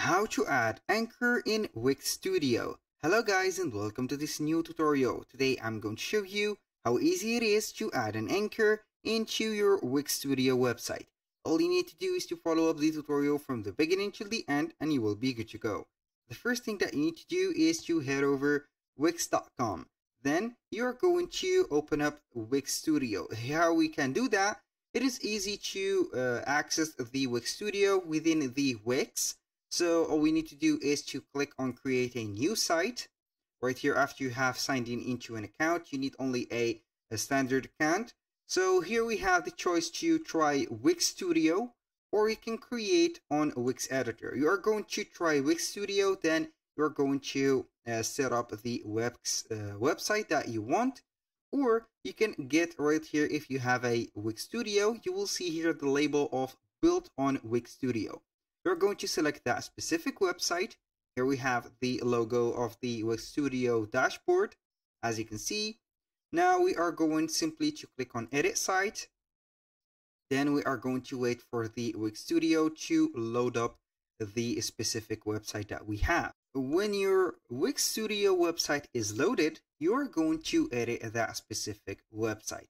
How to add Anchor in Wix Studio. Hello guys and welcome to this new tutorial. Today I'm going to show you how easy it is to add an anchor into your Wix Studio website. All you need to do is to follow up the tutorial from the beginning to the end and you will be good to go. The first thing that you need to do is to head over wix.com. Then you're going to open up Wix Studio. How we can do that? It is easy to access the Wix Studio within the Wix. So all we need to do is to click on create a new site. Right here, after you have signed in into an account, you need only a standard account. So here we have the choice to try Wix Studio, or you can create on Wix Editor. You are going to try Wix Studio, then you're going to set up the Wix website that you want. Or you can get right here, if you have a Wix Studio, you will see here the label of built on Wix Studio. You're going to select that specific website. Here we have the logo of the Wix Studio dashboard, as you can see. Now we are going simply to click on edit site. Then we are going to wait for the Wix Studio to load up the specific website that we have. When your Wix Studio website is loaded, you are going to edit that specific website.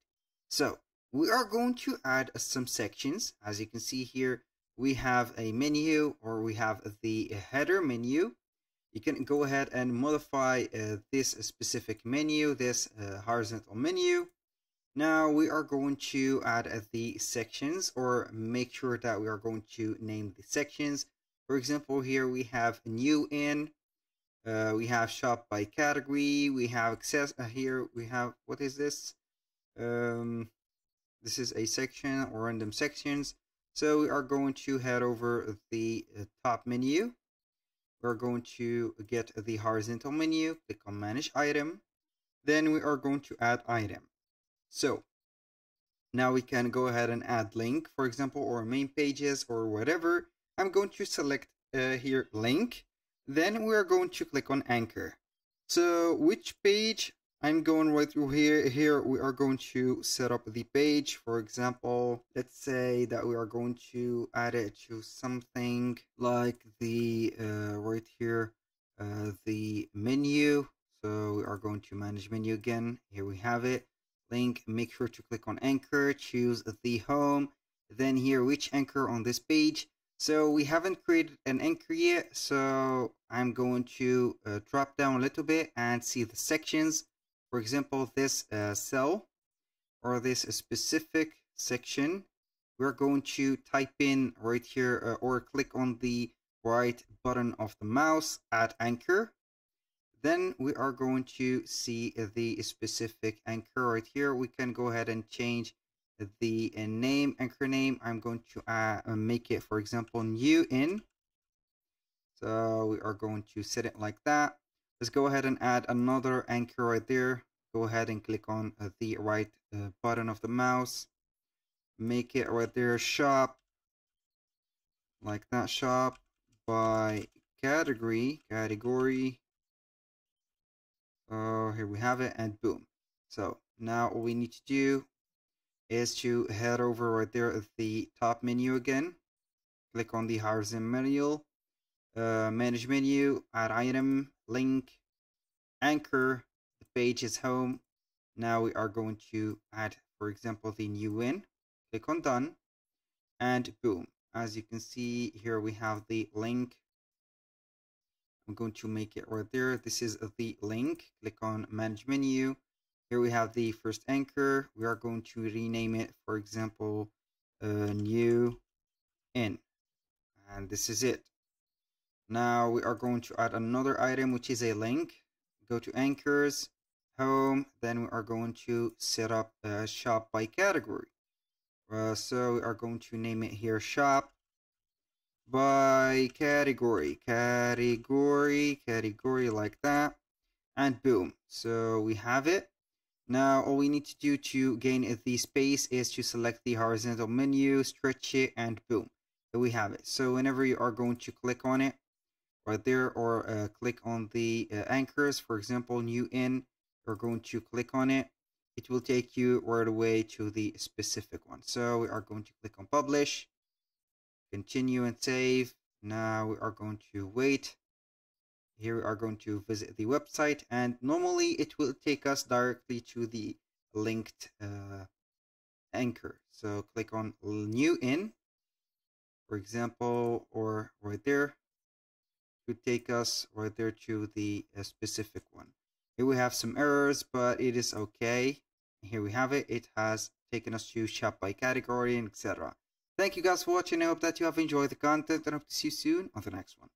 So we are going to add some sections. As you can see here, we have a menu, or we have the header menu. You can go ahead and modify this specific menu, this horizontal menu. Now we are going to add the sections, or make sure that we are going to name the sections. For example, here we have new in, we have shop by category, we have access, here we have, what is this? This is a section or random sections. So we are going to head over the top menu. We're going to get the horizontal menu, click on manage item. Then we are going to add item. So now we can go ahead and add link, for example, or main pages or whatever. I'm going to select here link. Then we are going to click on anchor. So which page? I'm going right through here. Here we are going to set up the page. For example, let's say that we are going to add it to something like the right here, the menu. So we are going to manage menu again. Here we have it. Link. Make sure to click on anchor. Choose the home. Then here, which anchor on this page. So we haven't created an anchor yet. So I'm going to drop down a little bit and see the sections. For example, this cell or this specific section, we're going to type in right here or click on the right button of the mouse, add anchor. Then we are going to see the specific anchor right here. We can go ahead and change the name, anchor name. I'm going to make it, for example, new in. So we are going to set it like that. Let's go ahead and add another anchor right there. Go ahead and click on the right button of the mouse. Make it right there, shop. Like that, shop by category. Oh, here we have it, and boom. So now all we need to do is to head over right there at the top menu again. Click on the horizontal menu. Manage menu, add item, link, anchor, the page is home. Now we are going to add, for example, the new in. Click on done, and boom. As you can see here, we have the link. I'm going to make it right there. This is the link. Click on manage menu. Here we have the first anchor. We are going to rename it, for example, new in, and this is it. Now we are going to add another item, which is a link. Go to anchors, home, then we are going to set up a shop by category. So we are going to name it here shop by category, like that, and boom. So we have it. Now all we need to do to gain the space is to select the horizontal menu, stretch it, and boom. So we have it. So whenever you are going to click on it, right there, or click on the anchors, for example, new in, you're going to click on it. It will take you right away to the specific one. So we are going to click on publish, continue and save. Now we are going to wait. Here we are going to visit the website, and normally it will take us directly to the linked anchor. So click on new in, for example, or right there, to take us right there to the specific one. Here we have some errors, but it is okay. Here we have it. It has taken us to shop by category and etc. Thank you guys for watching. I hope that you have enjoyed the content and hope to see you soon on the next one.